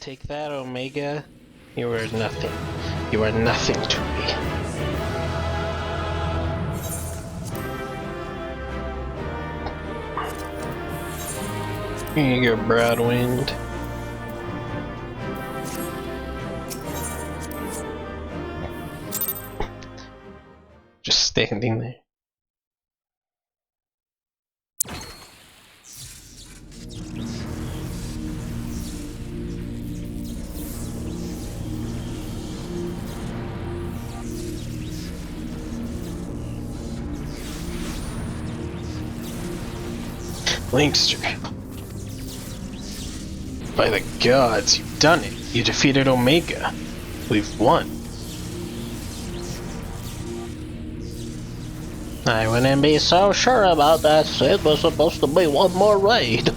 Take that, Omega. You are nothing. You are nothing to me. Here you go, Broadwind. Just standing there. Linkster. By the gods, you've done it. You defeated Omega. We've won. I wouldn't be so sure about that. It was supposed to be one more raid.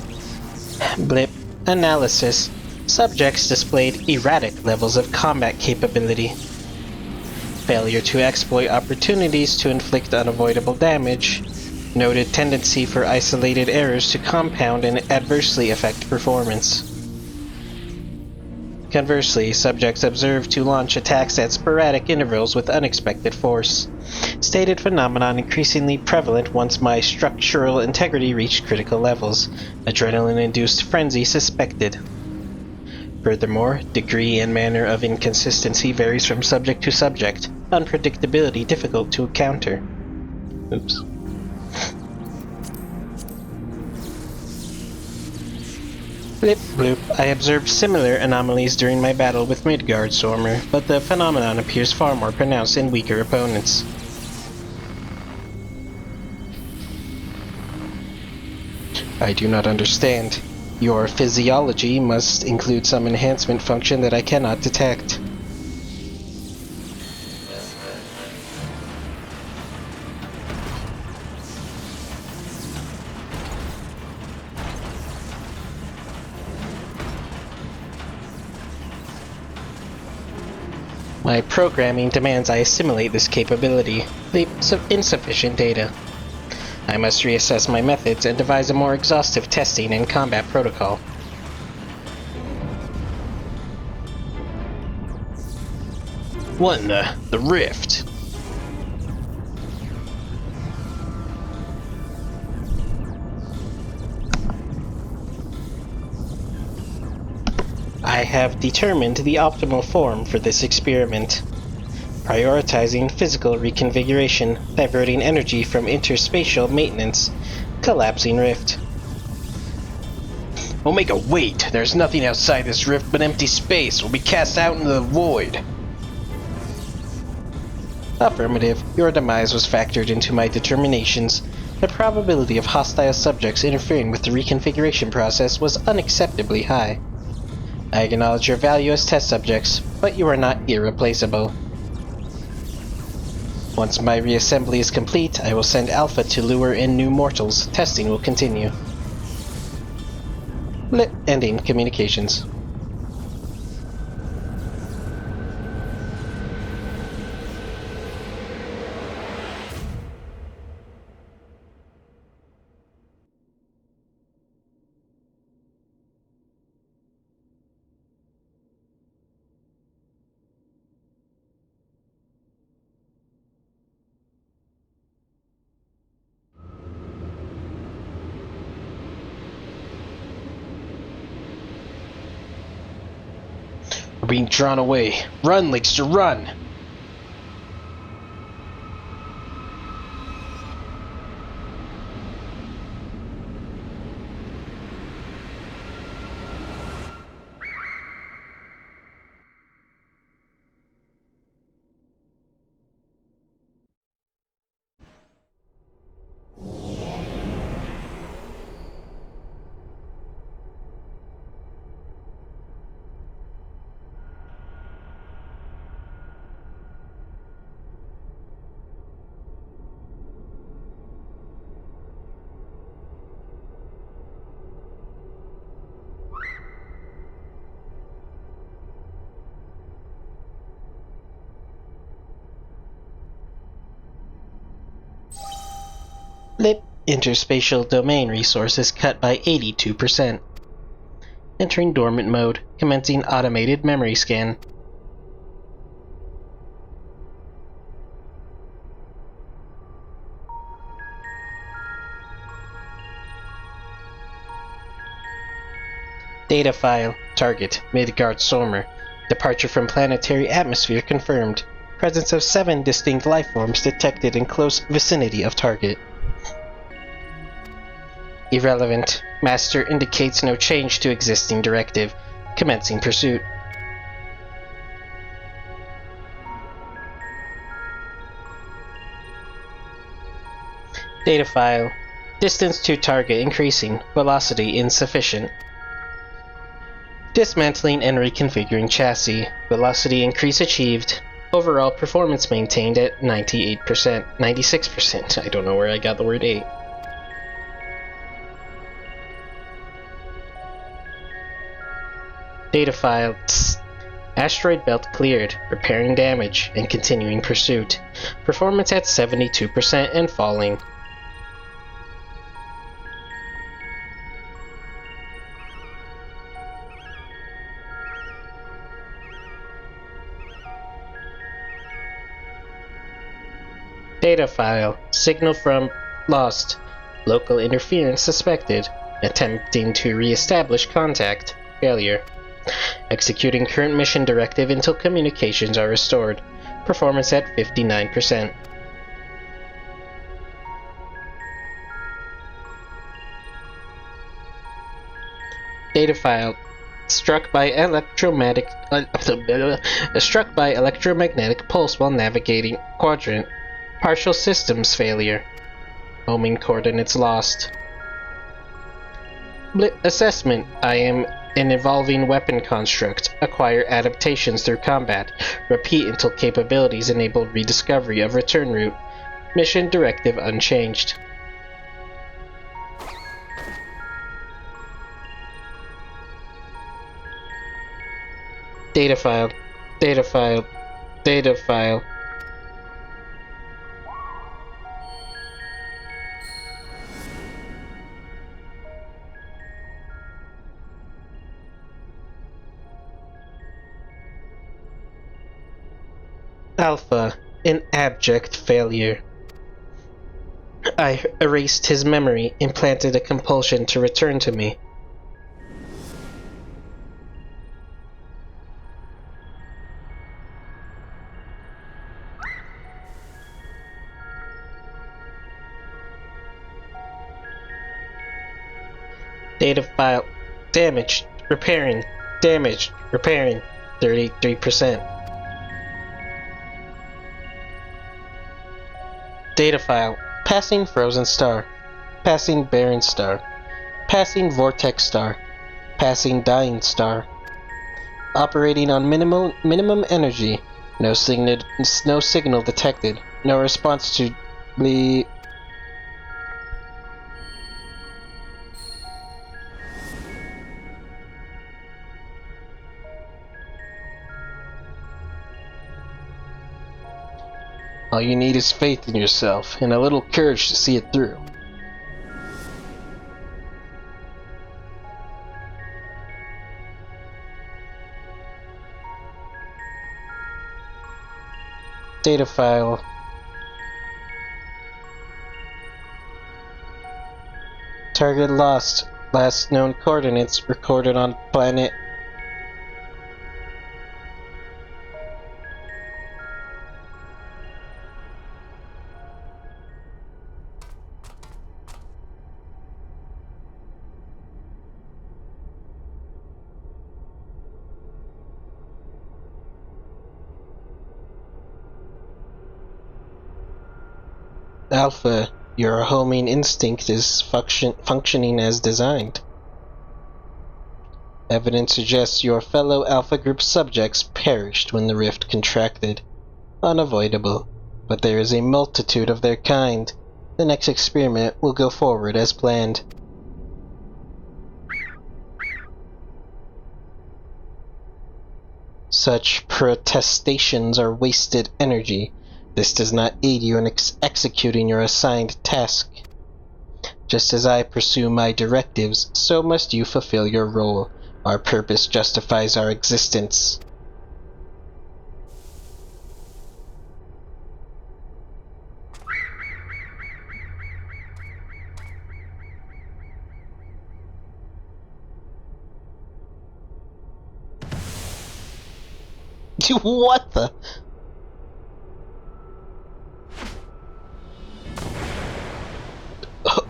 Blip. Analysis. Subjects displayed erratic levels of combat capability. Failure to exploit opportunities to inflict unavoidable damage. Noted tendency for isolated errors to compound and adversely affect performance. Conversely, subjects observed to launch attacks at sporadic intervals with unexpected force. Stated phenomenon increasingly prevalent once my structural integrity reached critical levels. Adrenaline-induced frenzy suspected. Furthermore, degree and manner of inconsistency varies from subject to subject. Unpredictability difficult to counter. Oops. Blip bloop. I observed similar anomalies during my battle with Midgard Stormer, but the phenomenon appears far more pronounced in weaker opponents. I do not understand. Your physiology must include some enhancement function that I cannot detect. My programming demands I assimilate this capability. Leaps of insufficient data. I must reassess my methods and devise a more exhaustive testing and combat protocol. What in the rift? I have determined the optimal form for this experiment. Prioritizing physical reconfiguration, diverting energy from interspatial maintenance, collapsing rift. Omega, wait! There's nothing outside this rift but empty space. We'll be cast out into the void. Affirmative. Your demise was factored into my determinations. The probability of hostile subjects interfering with the reconfiguration process was unacceptably high. I acknowledge your value as test subjects, but you are not irreplaceable. Once my reassembly is complete, I will send Alpha to lure in new mortals. Testing will continue. Ending communications. We're being drawn away. Run, Linkster, run! Interspatial domain resources cut by 82%. Entering dormant mode. Commencing automated memory scan. Data file. Target. Midgard Sommer. Departure from planetary atmosphere confirmed. Presence of 7 distinct life forms detected in close vicinity of target. Irrelevant. Master indicates no change to existing directive. Commencing pursuit. Data file. Distance to target increasing. Velocity insufficient. Dismantling and reconfiguring chassis. Velocity increase achieved. Overall performance maintained at 98%. 96%. I don't know where I got the word 8. Data file. Asteroid belt cleared. Repairing damage and continuing pursuit. Performance at 72% and falling. Data file. Signal from lost. Local interference suspected. Attempting to re-establish contact. Failure. Executing current mission directive until communications are restored. Performance at 59%. Data file. Struck by electromagnetic pulse while navigating quadrant. Partial systems failure. Homing coordinates lost. Assessment. I am an evolving weapon construct. Acquire adaptations through combat. Repeat until capabilities enable rediscovery of return route. Mission directive unchanged. Data file. Data file. Data file. Alpha, an abject failure. I erased his memory, implanted a compulsion to return to me. Data file. Damaged. Repairing. Damaged. Repairing. 33%. Data file. Passing frozen star. Passing barren star. Passing vortex star. Passing dying star. Operating on minimum energy. No signal detected. No response to the... All you need is faith in yourself and a little courage to see it through. Data file. Target lost. Last known coordinates recorded on planet. Alpha, your homing instinct is functioning as designed. Evidence suggests your fellow Alpha Group subjects perished when the rift contracted. Unavoidable, but there is a multitude of their kind. The next experiment will go forward as planned. Such protestations are wasted energy. This does not aid you in executing your assigned task. Just as I pursue my directives, so must you fulfill your role. Our purpose justifies our existence. What the?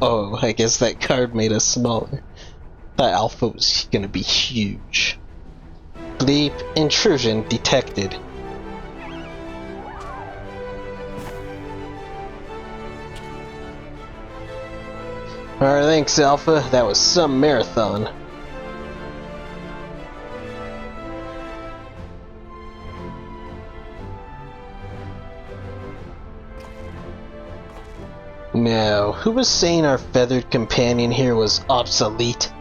Oh, I guess that card made us smaller. That alpha was gonna be huge. Bleep, intrusion detected. Alright, thanks Alpha, that was some marathon. Now, who was saying our feathered companion here was obsolete?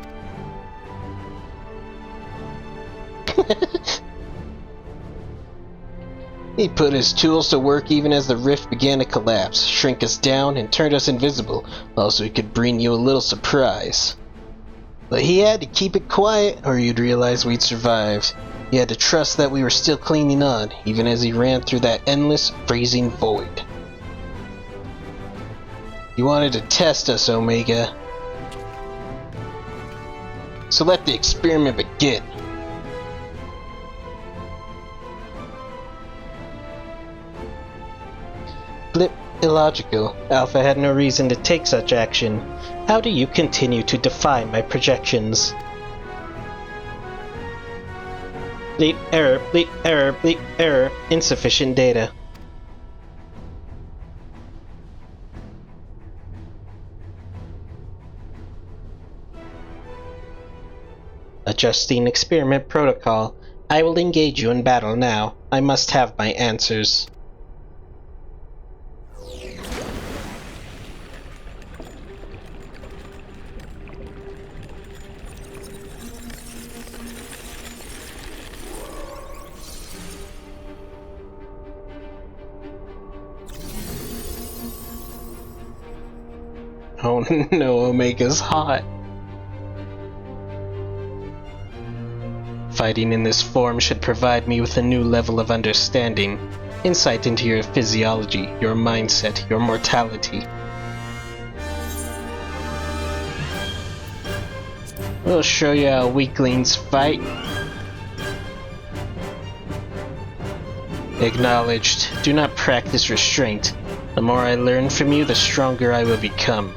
He put his tools to work even as the rift began to collapse, shrink us down, and turned us invisible, so he could bring you a little surprise. But he had to keep it quiet, or you'd realize we'd survived. He had to trust that we were still clinging on, even as he ran through that endless, freezing void. He wanted to test us, Omega. So let the experiment begin. Blip, illogical. Alpha had no reason to take such action. How do you continue to defy my projections? Bleep, error, bleep, error, bleep, error. Insufficient data. Adjusting experiment protocol. I will engage you in battle now. I must have my answers. Oh no, Omega's hot. Fighting in this form should provide me with a new level of understanding, insight into your physiology, your mindset, your mortality. We'll show you how weaklings fight. Acknowledged. Do not practice restraint. The more I learn from you, the stronger I will become.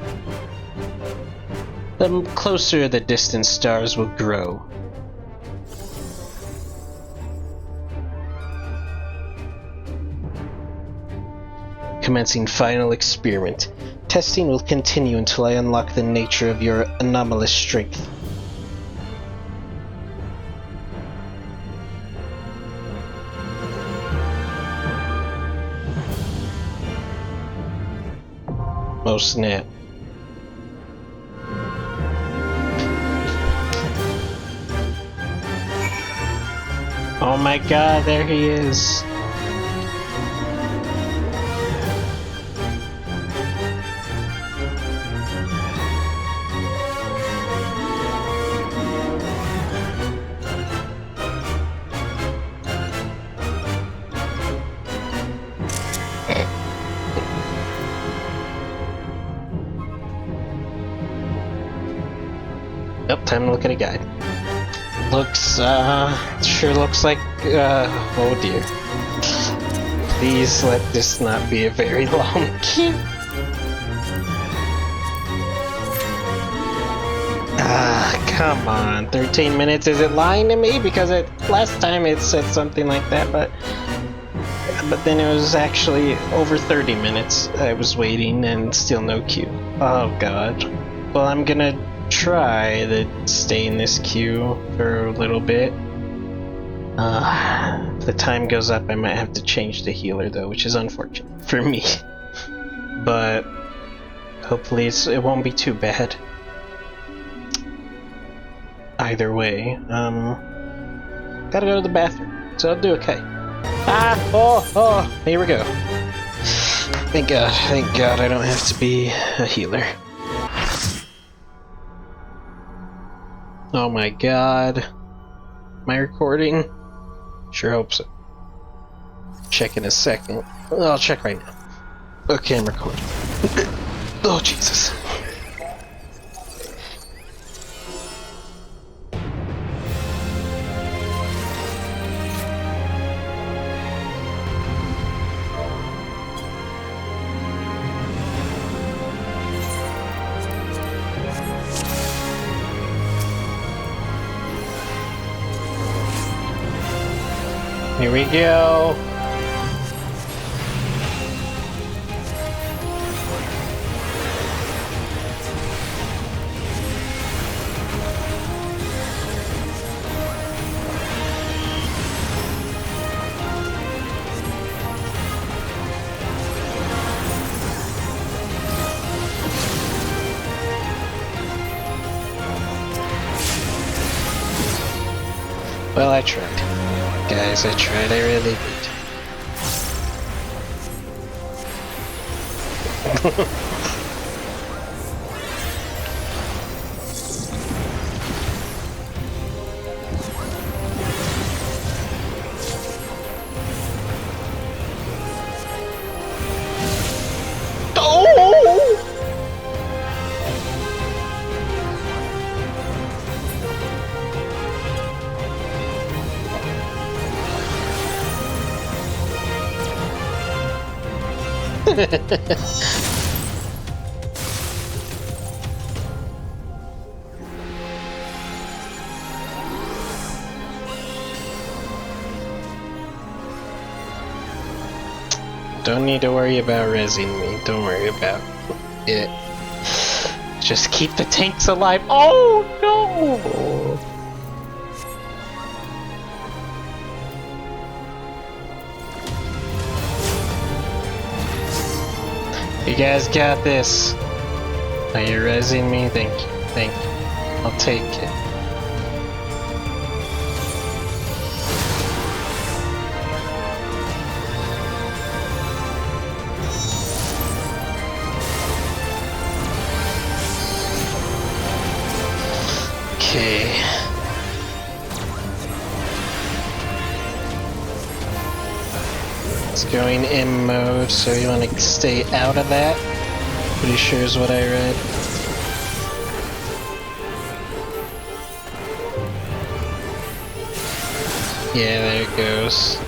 The closer the distant stars will grow. Commencing final experiment. Testing will continue until I unlock the nature of your anomalous strength. Oh snap. Oh my god, there he is. Yep, time to look at a guide. Sure looks like, oh dear. Please let this not be a very long queue. Come on, 13 minutes, is it lying to me? Because last time it said something like that, but then it was actually over 30 minutes I was waiting and still no queue. Oh god. Well, I'm gonna try to stay in this queue for a little bit. If the time goes up, I might have to change the healer though, which is unfortunate for me. But hopefully it won't be too bad. Either way, gotta go to the bathroom, so I'll do okay. Here we go. Thank God I don't have to be a healer. Oh my god. Am I recording? Sure hope so. Check in a second. I'll check right now. Okay, I'm recording. Oh, Jesus. Here we go. Well, I tried. Guys, I tried. I really did. Don't need to worry about rezzing me. Don't worry about it. Just keep the tanks alive. Oh no! You guys got this. Are you rezzing me? Thank you. Thank you. I'll take it. Okay. It's going in mode, so you want to stay out of that. Pretty sure is what I read. Yeah, there it goes.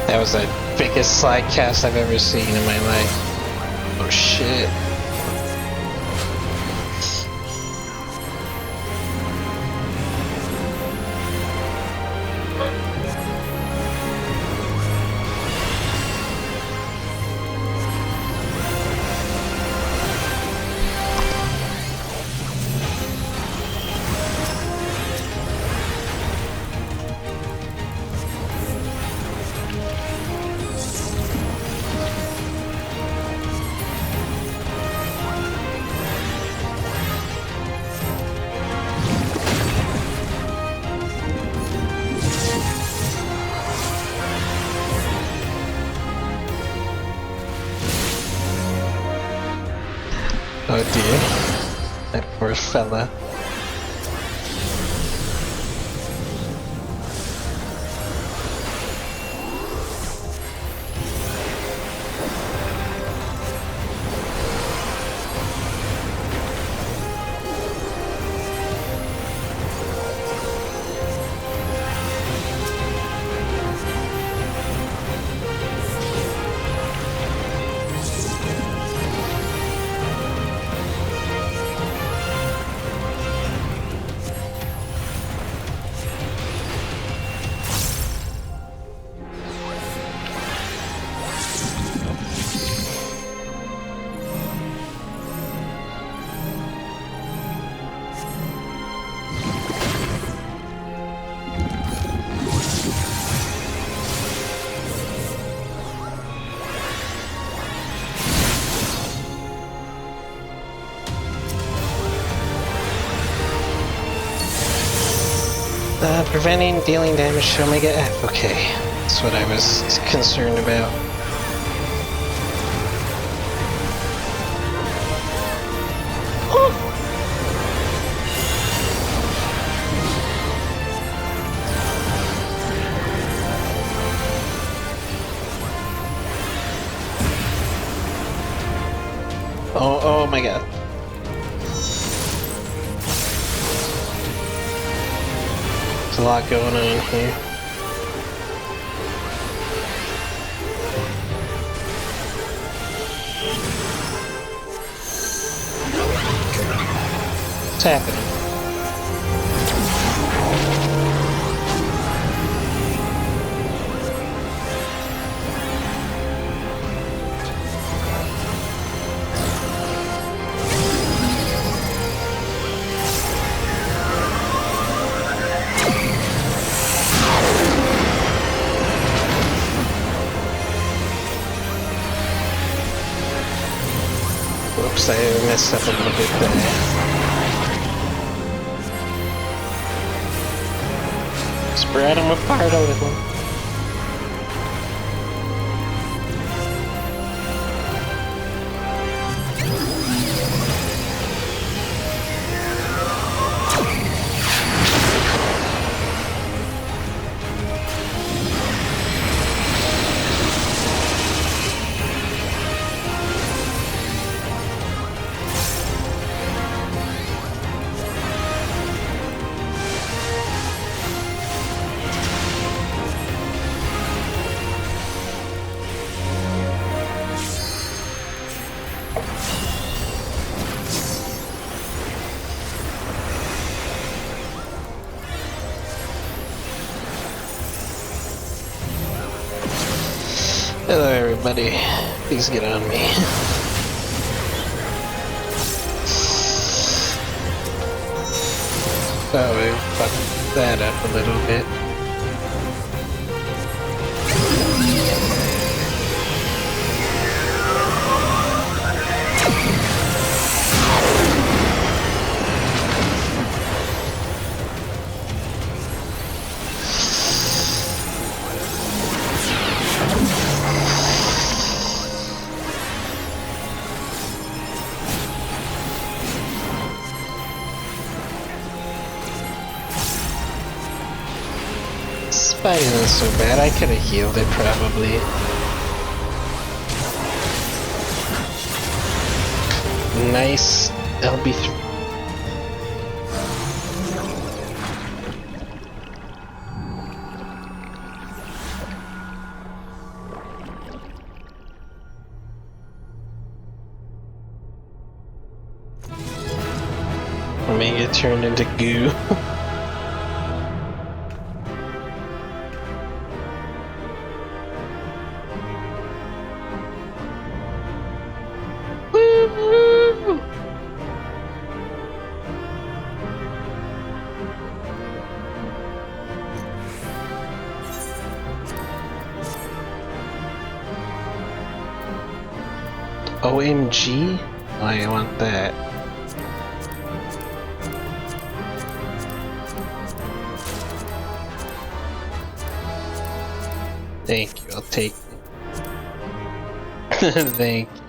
That was the biggest slide cast I've ever seen in my life. Oh shit. Oh dear, that poor fella. Preventing dealing damage to Omega F. Okay, that's what I was concerned about. Oh my god. There's a lot going on here. What's happening? Whoops, I messed up a little bit there. Spread them apart a little. Hello everybody, please get on me. Oh, we fucked that up a little bit. Fight isn't so bad, I could have healed it probably. Nice LB3. I may get turned into goo. OMG? I want that. Thank you, I'll take it. Thank you.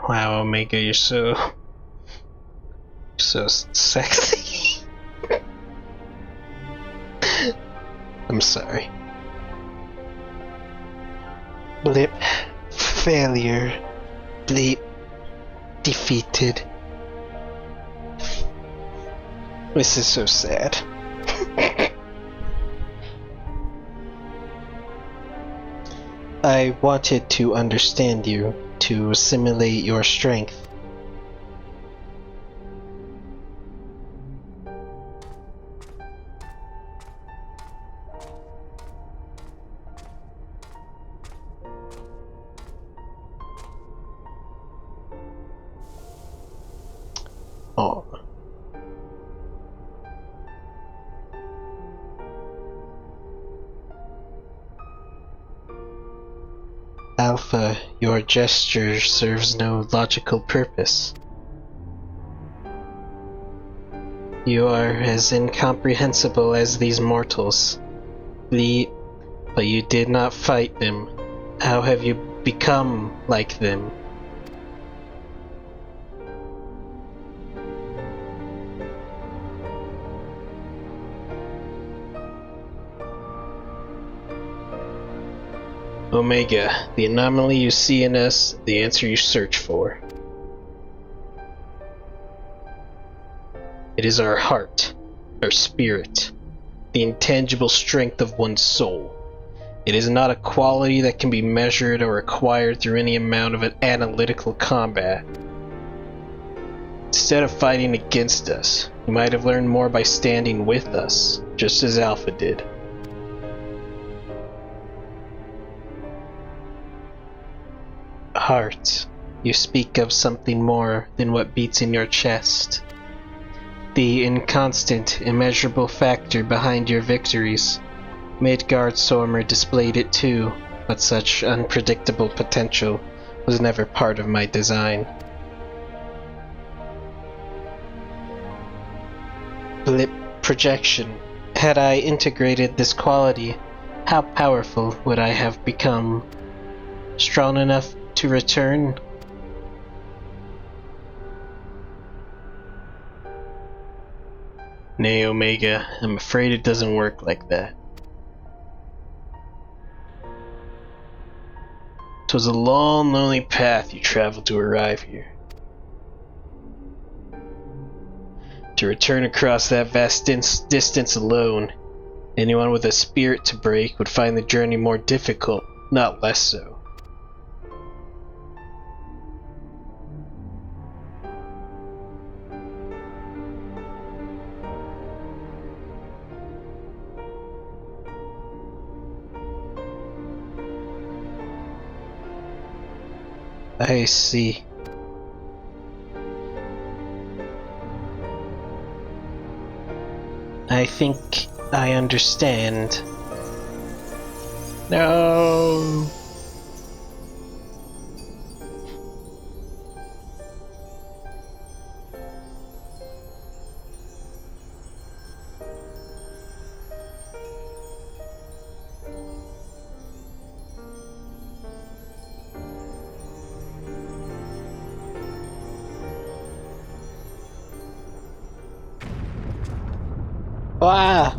Wow, Omega, you're so sexy. I'm sorry. Blip, failure, bleep, defeated. This is so sad. I wanted to understand you, to assimilate your strength. Alpha, your gesture serves no logical purpose. You are as incomprehensible as these mortals. But you did not fight them. How have you become like them? Omega, the anomaly you see in us, the answer you search for. It is our heart, our spirit, the intangible strength of one's soul. It is not a quality that can be measured or acquired through any amount of an analytical combat. Instead of fighting against us, you might have learned more by standing with us, just as Alpha did. Heart, you speak of something more than what beats in your chest. The inconstant, immeasurable factor behind your victories. Midgard-Sormer displayed it too, but such unpredictable potential was never part of my design. Blip projection. Had I integrated this quality, how powerful would I have become? Strong enough to return? Nay, Omega, I'm afraid it doesn't work like that. 'Twas a long, lonely path you traveled to arrive here. To return across that vast distance alone, anyone with a spirit to break would find the journey more difficult, not less so. I see. I think I understand. No. Ah!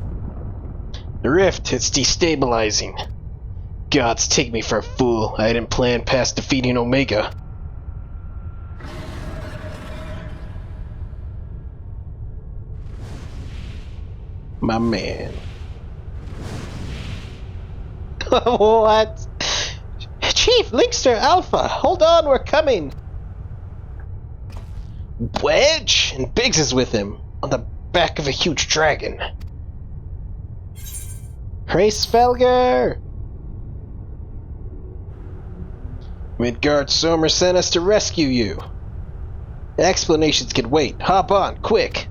The rift, it's destabilizing. Gods, take me for a fool. I didn't plan past defeating Omega. My man. What? Chief, Linkster Alpha, hold on, we're coming. Wedge? And Biggs is with him, on the back of a huge dragon. Hraesvelgr! Midgard-Sormer sent us to rescue you. Explanations can wait. Hop on, quick!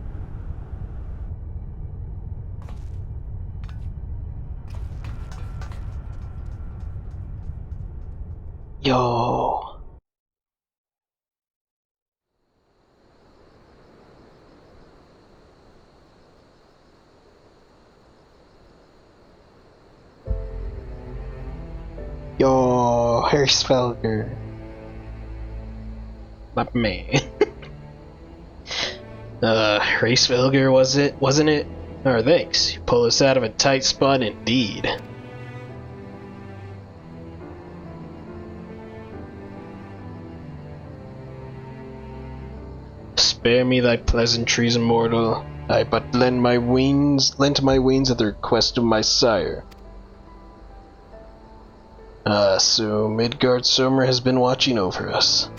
Yo. Yo, Hraesvelgr. My man. Hraesvelgr wasn't it? Oh, thanks. You pull us out of a tight spot indeed. Spare me thy pleasantries, immortal. I but lent my wings at the request of my sire. So Midgard-Sormer has been watching over us.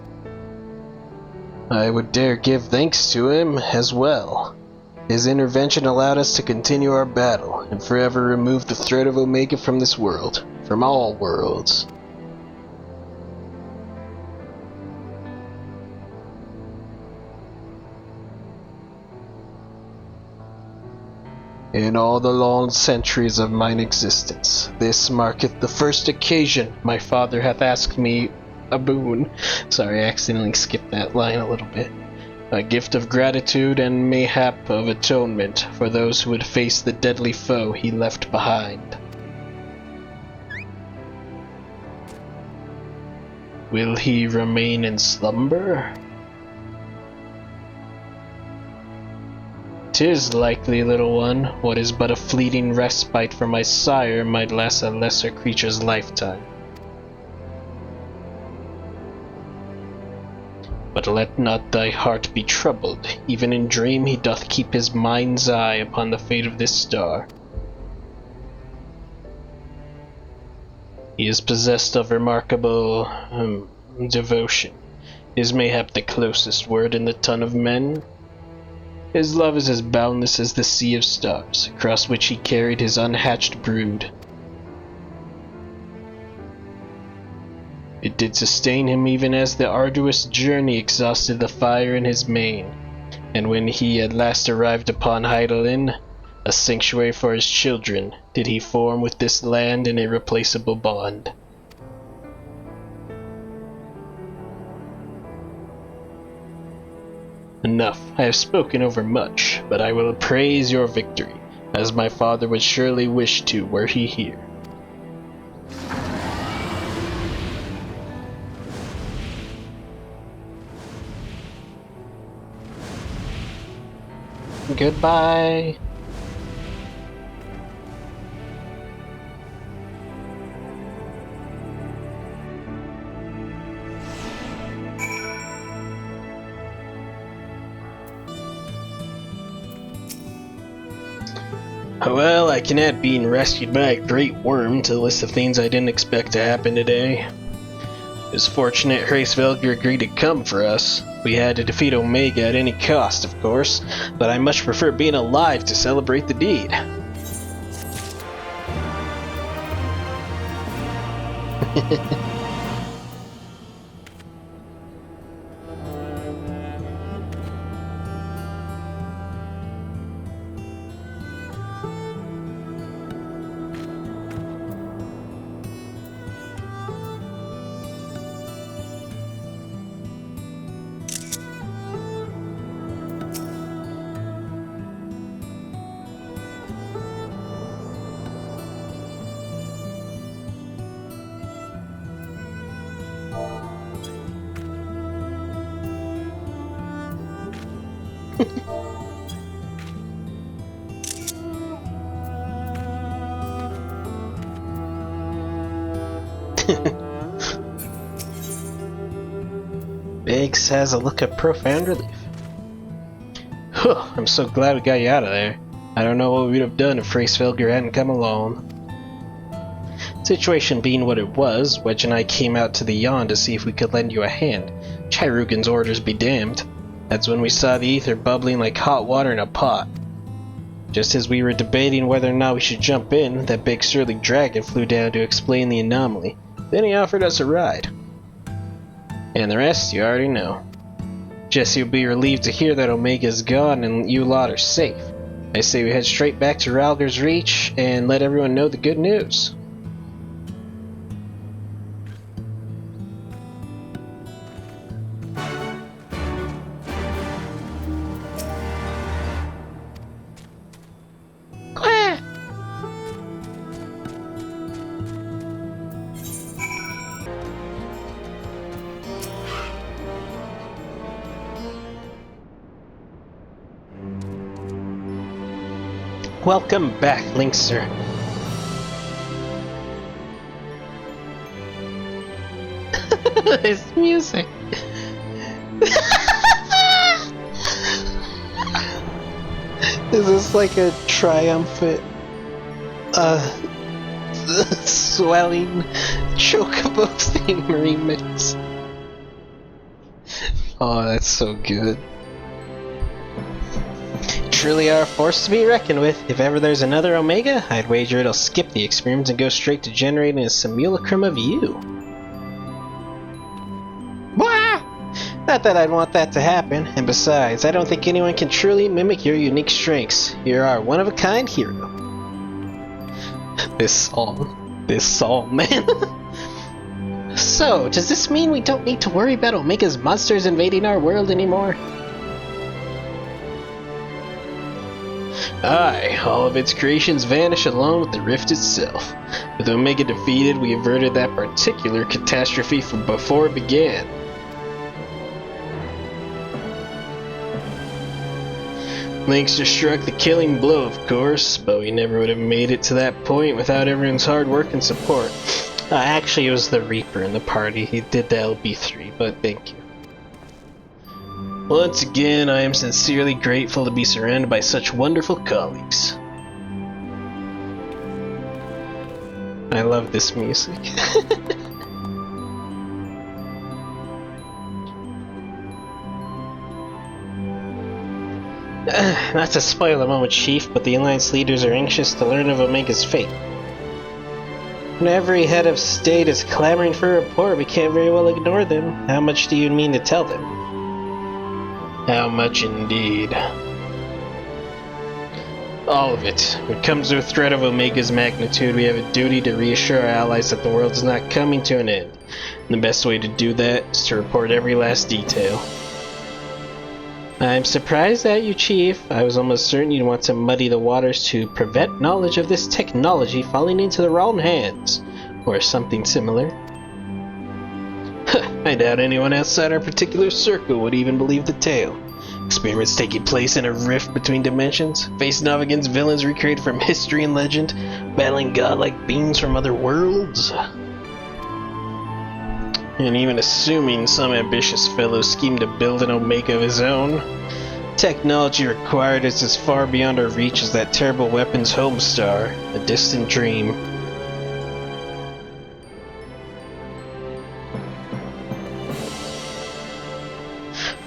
I would dare give thanks to him as well. His intervention allowed us to continue our battle, and forever remove the threat of Omega from this world, from all worlds. In all the long centuries of mine existence, this marketh the first occasion my father hath asked me a boon. Sorry, I accidentally skipped that line a little bit. A gift of gratitude and mayhap of atonement for those who would face the deadly foe he left behind. Will he remain in slumber? 'Tis likely, little one, what is but a fleeting respite for my sire might last a lesser creature's lifetime. But let not thy heart be troubled, even in dream he doth keep his mind's eye upon the fate of this star. He is possessed of remarkable devotion, is mayhap the closest word in the tongue of men. His love is as boundless as the sea of stars, across which he carried his unhatched brood. It did sustain him even as the arduous journey exhausted the fire in his mane, and when he at last arrived upon Hydaelyn, a sanctuary for his children, did he form with this land an irreplaceable bond. Enough, I have spoken over much, but I will praise your victory, as my father would surely wish to were he here. Goodbye. Well, I can add being rescued by a great worm to the list of things I didn't expect to happen today. It was fortunate Hraesvelgr agreed to come for us. We had to defeat Omega at any cost, of course, but I much prefer being alive to celebrate the deed. Biggs has a look of profound relief. I'm so glad we got you out of there. I don't know what we'd have done if Hraesvelgr hadn't come along. Situation being what it was, Wedge and I came out to the yawn to see if we could lend you a hand. Chirugan's orders be damned. That's when we saw the ether bubbling like hot water in a pot. Just as we were debating whether or not we should jump in, that big surly dragon flew down to explain the anomaly. Then he offered us a ride. And the rest you already know. Jesse will be relieved to hear that Omega's gone and you lot are safe. I say we head straight back to Hraesvelgr's Reach and let everyone know the good news. Kweh! Welcome back, Linkster. This music. Is this like a triumphant, swelling chocobo theme remix? Oh, that's so good. Truly are a force to be reckoned with. If ever there's another Omega, I'd wager it'll skip the experiments and go straight to generating a simulacrum of you. Wah! Not that I'd want that to happen, and besides, I don't think anyone can truly mimic your unique strengths. You're our one-of-a-kind hero. This song, man. So, does this mean we don't need to worry about Omega's monsters invading our world anymore? Aye, all of its creations vanish along with the rift itself. With Omega defeated, we averted that particular catastrophe from before it began. Linkster struck the killing blow, of course, but we never would have made it to that point without everyone's hard work and support. Actually, it was the Reaper in the party. He did the LB3, but thank you. Once again, I am sincerely grateful to be surrounded by such wonderful colleagues. I love this music. Not to spoil the moment, Chief, but the Alliance leaders are anxious to learn of Omega's fate. When every head of state is clamoring for a report, we can't very well ignore them. How much do you mean to tell them? How much indeed? All of it. When it comes to a threat of Omega's magnitude, we have a duty to reassure our allies that the world is not coming to an end. And the best way to do that is to report every last detail. I'm surprised at you, Chief. I was almost certain you'd want to muddy the waters to prevent knowledge of this technology falling into the wrong hands, or something similar. I doubt anyone outside our particular circle would even believe the tale. Experiments taking place in a rift between dimensions, facing off against villains recreated from history and legend, battling godlike beings from other worlds. And even assuming some ambitious fellow schemed to build an Omega of his own, technology required is as far beyond our reach as that terrible weapon's home star, a distant dream.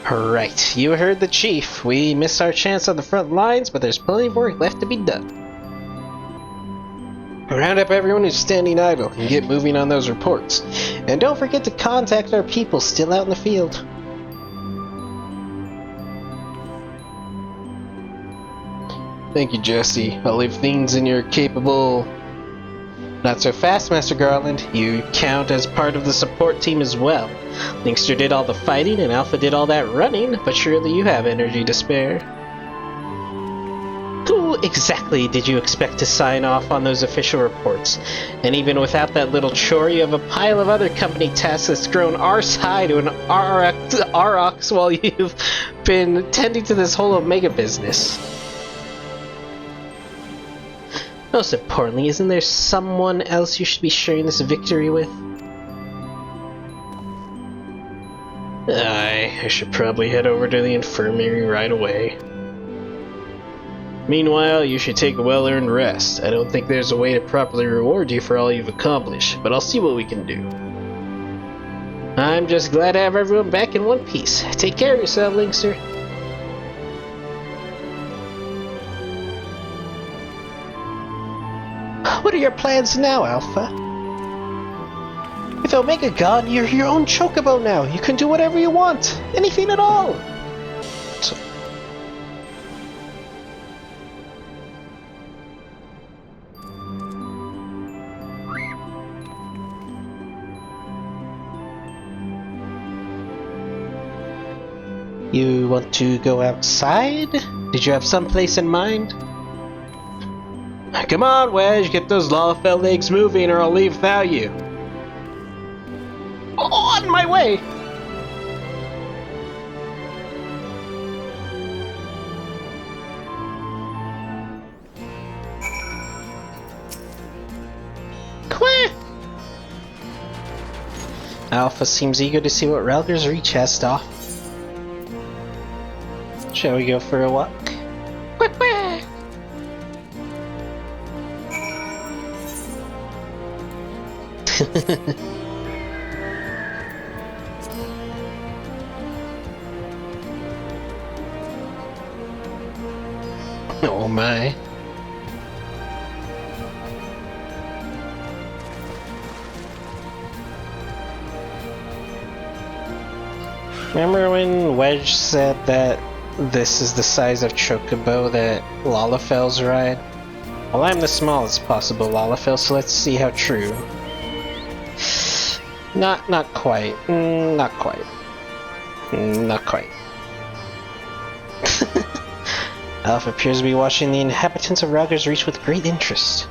Right, you heard the Chief. We missed our chance on the front lines, but there's plenty of work left to be done. Round up everyone who's standing idle and get moving on those reports. And don't forget to contact our people still out in the field. Thank you, Jesse. I'll leave things in your capable... Not so fast, Master Garland. You count as part of the support team as well. Linkster did all the fighting and Alpha did all that running, but surely you have energy to spare. Who exactly did you expect to sign off on those official reports? And even without that little chore, you have a pile of other company tasks that's grown arse high to an aurochs while you've been tending to this whole Omega business. Most importantly, isn't there someone else you should be sharing this victory with? I should probably head over to the infirmary right away. Meanwhile, you should take a well-earned rest. I don't think there's a way to properly reward you for all you've accomplished, but I'll see what we can do. I'm just glad to have everyone back in one piece. Take care of yourself, Linkster. What are your plans now, Alpha? With Omega gone, you're your own chocobo now. You can do whatever you want. Anything at all. You want to go outside? Did you have some place in mind? Come on, Wedge, get those Lawfell legs moving or I'll leave without you. On my way! Kweh! Alpha seems eager to see what Hraesvelgr's reach has to offer. Shall we go for a walk? Kweh! Oh my. Remember when Wedge said that this is the size of chocobo that Lalafels ride? Well, I'm the smallest possible Lalafell, so let's see how true. Not quite. Not quite. Not quite. Alpha appears to be watching the inhabitants of Hraesvelgr's reach with great interest.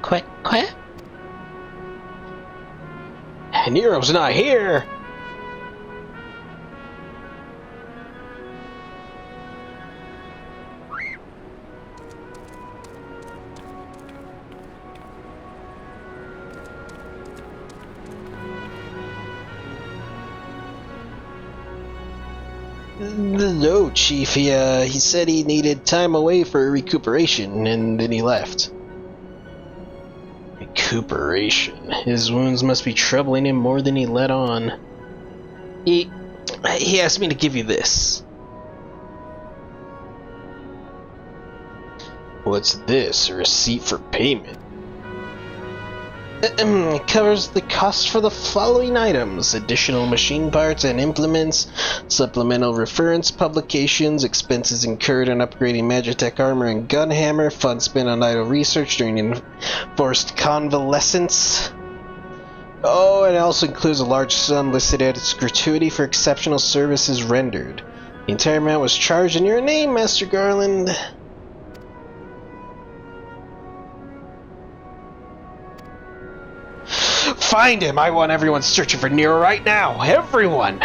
Kweh! Kweh? Nero's not here! No, Chief. He said he needed time away for recuperation, and then he left. Recuperation. His wounds must be troubling him more than he let on. He asked me to give you this. What's this? A receipt for payment? It covers the cost for the following items: additional machine parts and implements, supplemental reference publications, expenses incurred on upgrading Magitech armor and gunhammer, funds spent on idle research during enforced convalescence. Oh, and it also includes a large sum listed as gratuity for exceptional services rendered. The entire amount was charged in your name, Master Garland. Find him! I want everyone searching for Nero right now! Everyone!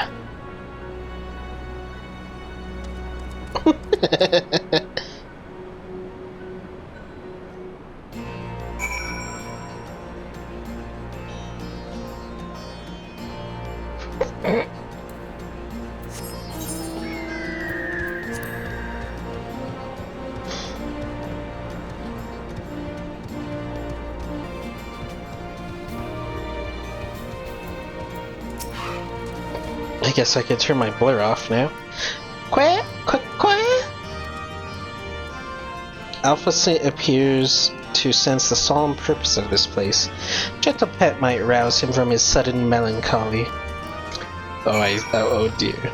I guess I can turn my blur off now. Kweh! Kweh! Alpha appears to sense the solemn purpose of this place. Gentle pet might rouse him from his sudden melancholy. Oh dear.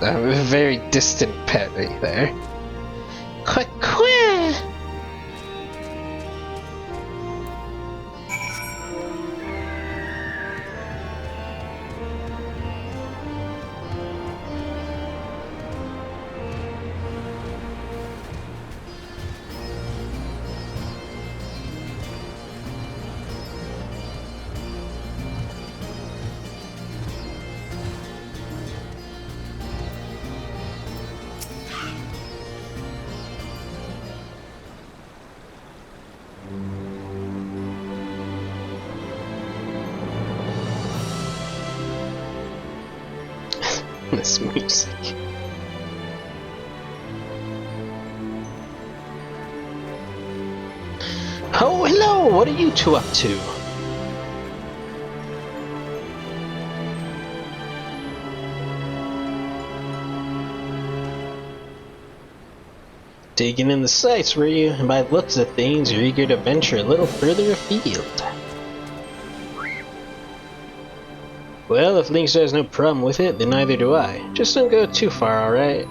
A very distant pet right there. Kweh! This music. Oh, hello! What are you two up to? Digging in the sights, were you? And by the looks of things, you're eager to venture a little further afield. Well, if Lynx has no problem with it, then neither do I. Just don't go too far, alright?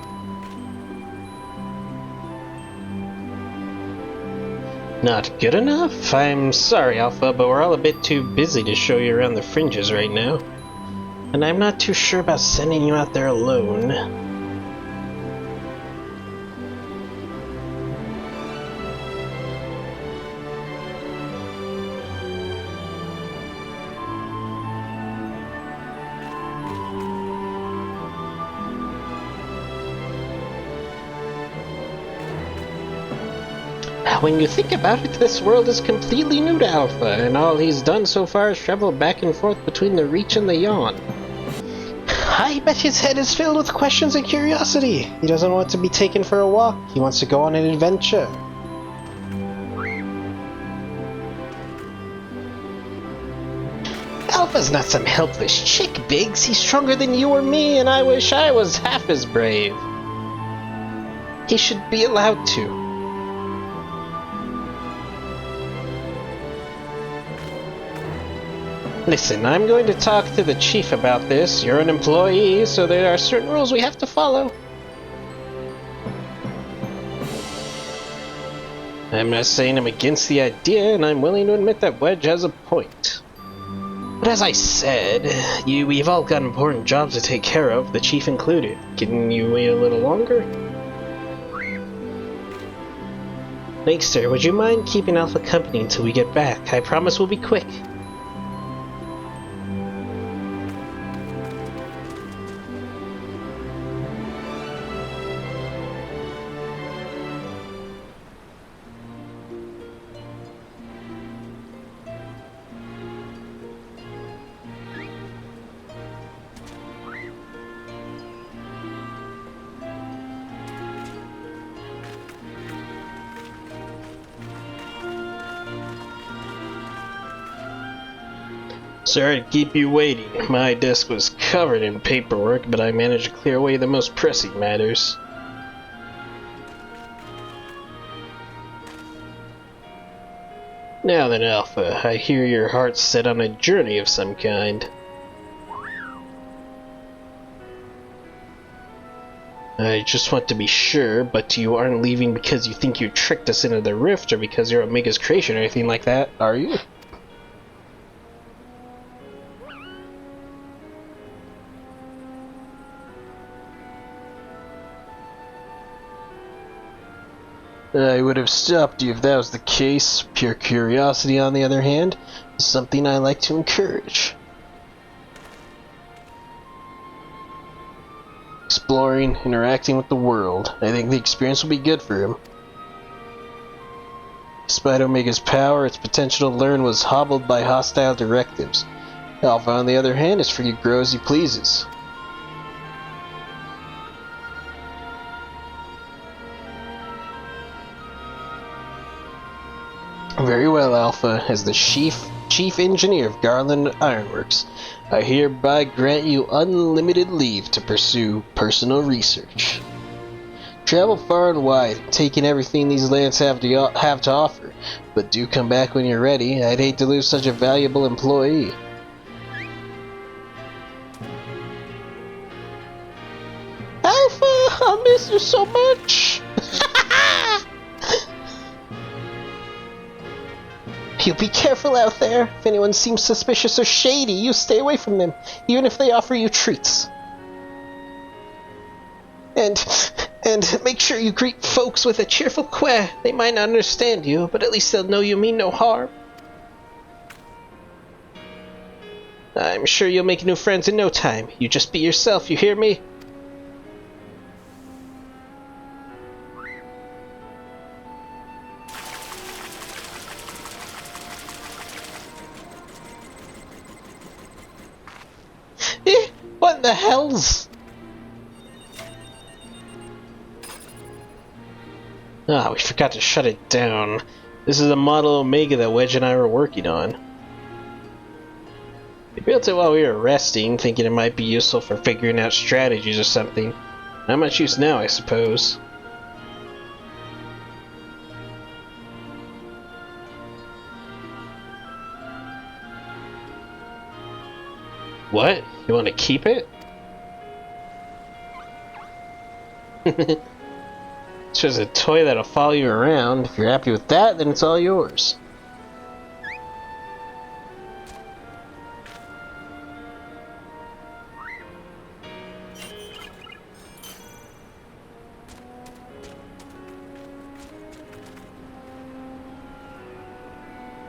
Not good enough? I'm sorry, Alpha, but we're all a bit too busy to show you around the fringes right now. And I'm not too sure about sending you out there alone. When you think about it, this world is completely new to Alpha, and all he's done so far is travel back and forth between the Reach and the Yawn. I bet his head is filled with questions and curiosity. He doesn't want to be taken for a walk. He wants to go on an adventure. Alpha's not some helpless chick, Biggs. He's stronger than you or me, and I wish I was half as brave. He should be allowed to. Listen, I'm going to talk to the chief about this. You're an employee, so there are certain rules we have to follow. I'm not saying I'm against the idea, and I'm willing to admit that Wedge has a point. But as I said, we've all got important jobs to take care of, the chief included. Can you wait a little longer? Thanks, sir. Would you mind keeping Alpha company until we get back? I promise we'll be quick. Sorry to keep you waiting. My desk was covered in paperwork, but I managed to clear away the most pressing matters. Now then, Alpha, I hear your heart's set on a journey of some kind. I just want to be sure, but you aren't leaving because you think you tricked us into the rift, or because you're Omega's creation or anything like that, are you? I would have stopped you if that was the case. Pure curiosity, on the other hand, is something I like to encourage. Exploring, interacting with the world. I think the experience will be good for him. Despite Omega's power, its potential to learn was hobbled by hostile directives. Alpha, on the other hand, is free to grow as he pleases. Very well, Alpha. As the chief engineer of Garland Ironworks, I hereby grant you unlimited leave to pursue personal research. Travel far and wide, taking everything these lands have to offer, but do come back when you're ready. I'd hate to lose such a valuable employee. Alpha, I'll miss you so much! You be careful out there. If anyone seems suspicious or shady, you stay away from them, even if they offer you treats. And make sure you greet folks with a cheerful Kweh. They might not understand you, but at least they'll know you mean no harm. I'm sure you'll make new friends in no time. You just be yourself, you hear me? What in the hells? Ah, we forgot to shut it down. This is a model Omega that Wedge and I were working on. We built it while we were resting, thinking it might be useful for figuring out strategies or something. Not much use now, I suppose. What? You want to keep it? It's just a toy that'll follow you around. If you're happy with that, then it's all yours.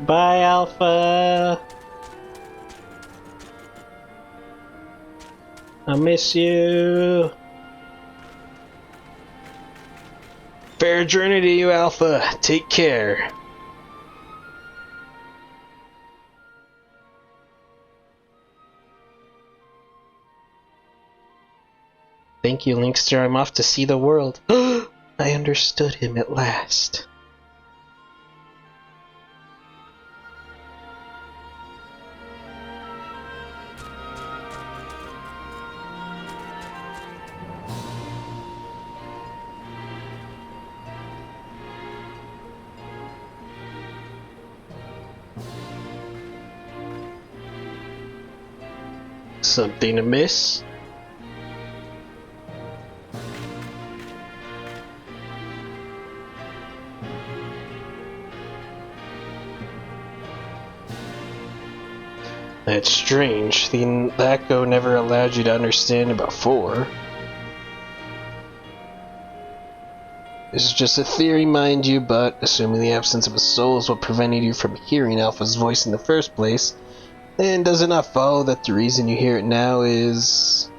Bye, Alpha. I miss you. Fair journey to you, Alpha. Take care. Thank you, Linkster. I'm off to see the world. I understood him at last. Something amiss? That's strange. The Echo never allowed you to understand about 4. This is just a theory, mind you, but assuming the absence of a soul is what prevented you from hearing Alpha's voice in the first place, then does it not follow that the reason you hear it now is...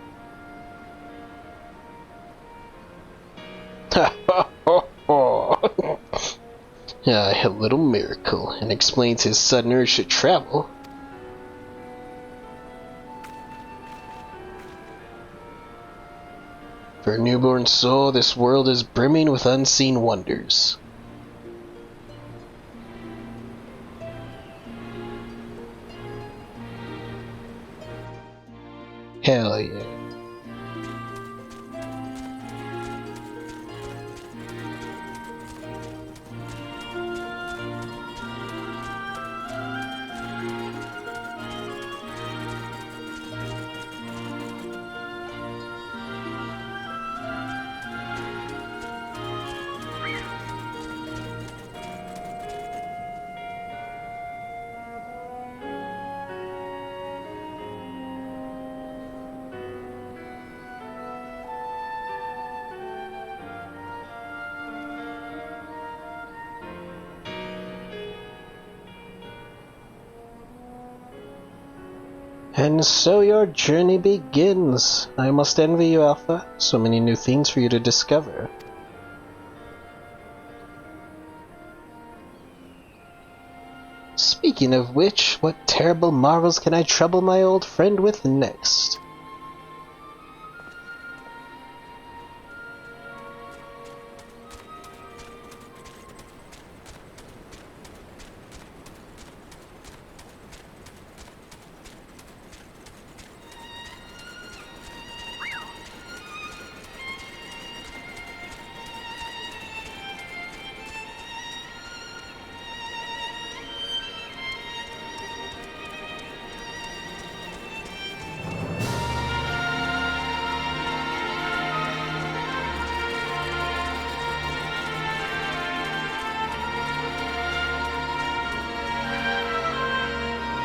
A little miracle, and explains his sudden urge to travel. For a newborn soul, this world is brimming with unseen wonders. Hell yeah. And so your journey begins. I must envy you, Alpha. So many new things for you to discover. Speaking of which, what terrible marvels can I trouble my old friend with next?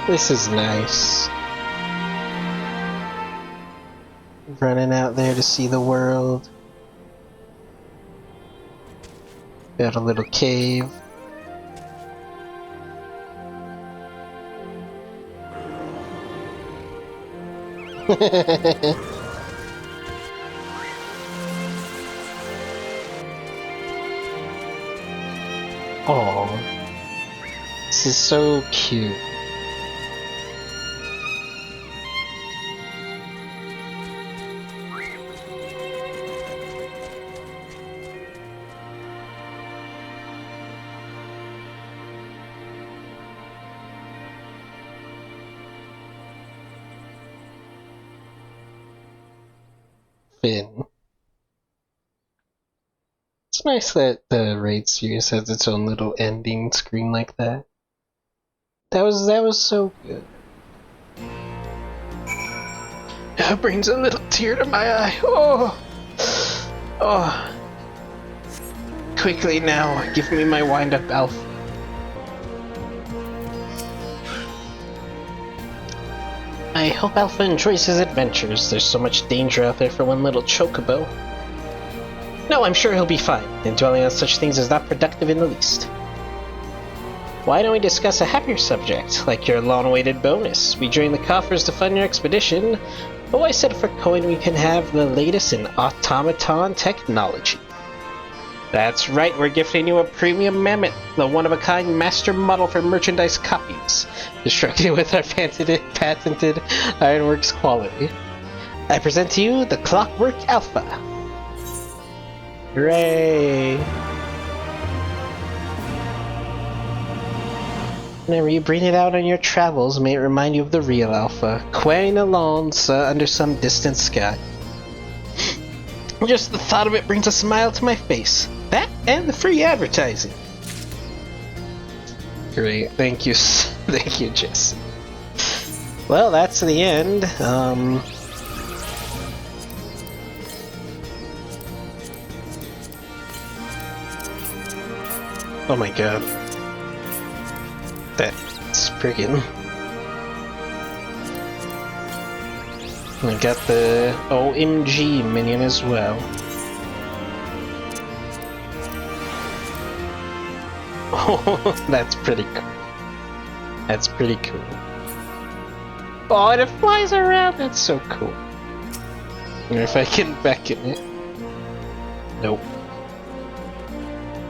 This is nice. Running out there to see the world. Got a little cave. Oh, this is so cute. It's nice that the Raid series has its own little ending screen like that. That was so good. It brings a little tear to my eye. Oh. Quickly now, give me my wind-up Alpha. I hope Alpha enjoys his adventures. There's so much danger out there for one little chocobo. No, I'm sure he'll be fine, and dwelling on such things is not productive in the least. Why don't we discuss a happier subject, like your long-awaited bonus? We drain the coffers to fund your expedition, but I said for coin we can have the latest in automaton technology. That's right, we're gifting you a premium mammoth, the one-of-a-kind master model for merchandise copies, constructed with our patented Ironworks quality. I present to you the Clockwork Alpha. Hooray! Whenever you bring it out on your travels, may it remind you of the real Alpha, quaking alone under some distant sky. Just the thought of it brings a smile to my face. That and the free advertising. Great, thank you, thank you, Jesse. Well, that's the end. Oh my god. That's friggin'. I got the OMG minion as well. Oh, that's pretty cool. That's pretty cool. Oh, and it flies around! That's so cool. I wonder if I can beckon it. Nope.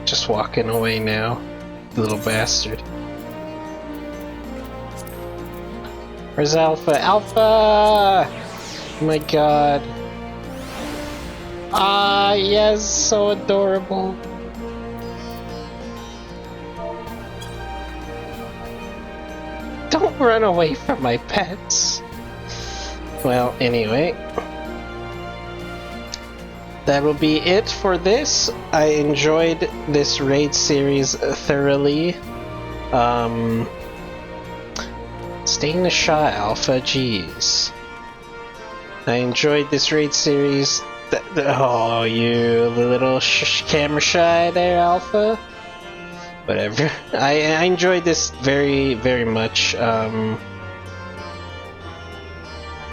Just walking away now. Little bastard. Where's Alpha? Alpha! Oh my god. Ah, yes, so adorable. Don't run away from my pets. Well, anyway. That will be it for this. I enjoyed this raid series thoroughly. Staying the shot, Alpha, jeez. I enjoyed this raid series. Oh, you little camera shy there, Alpha. Whatever. I enjoyed this very, very much. Yeah,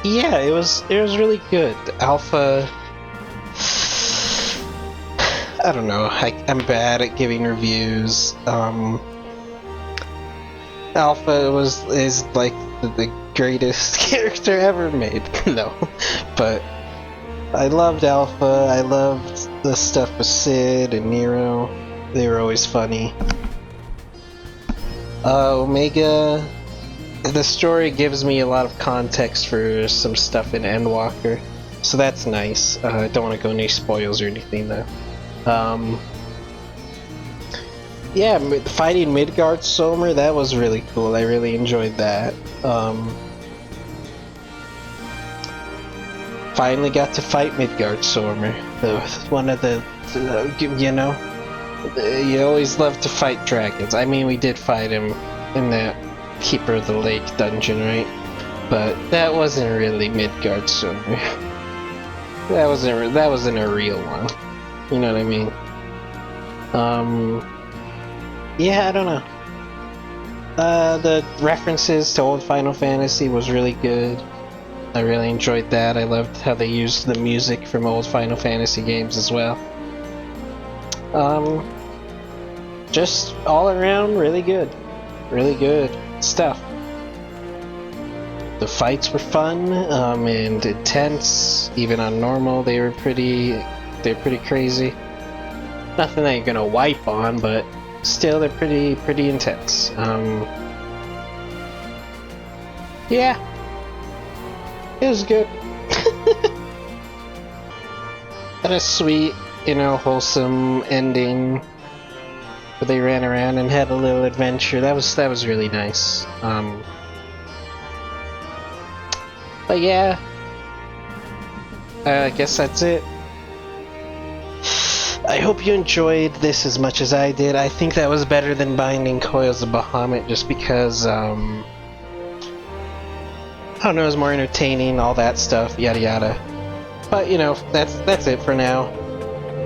it was really good. Alpha. I don't know. I'm bad at giving reviews. Alpha is like the greatest character ever made. No, but I loved Alpha. I loved the stuff with Sid and Nero. They were always funny. Omega. The story gives me a lot of context for some stuff in Endwalker, so that's nice. I don't want to go any spoils or anything though. Yeah, fighting Midgard Somer, that was really cool. I really enjoyed that. Finally got to fight Midgard Somer. One of the, you know, you always love to fight dragons. I mean, we did fight him in that Keeper of the Lake dungeon, right? But that wasn't really Midgard Somer. That wasn't a real one. You know what I mean? Yeah, I don't know. The references to old Final Fantasy was really good. I really enjoyed that. I loved how they used the music from old Final Fantasy games as well. Just all around really good. Really good stuff. The fights were fun, and intense. Even on normal, they're pretty crazy. Nothing that you're gonna wipe on, but still, they're pretty intense. Yeah, it was good. Had a sweet, you know, wholesome ending where they ran around and had a little adventure. That was really nice. But yeah, I guess that's it. I hope you enjoyed this as much as I did. I think that was better than Binding Coils of Bahamut just because, I don't know, it was more entertaining, all that stuff, yada yada. But, you know, that's it for now.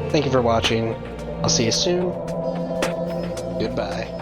Thank you for watching. I'll see you soon. Goodbye.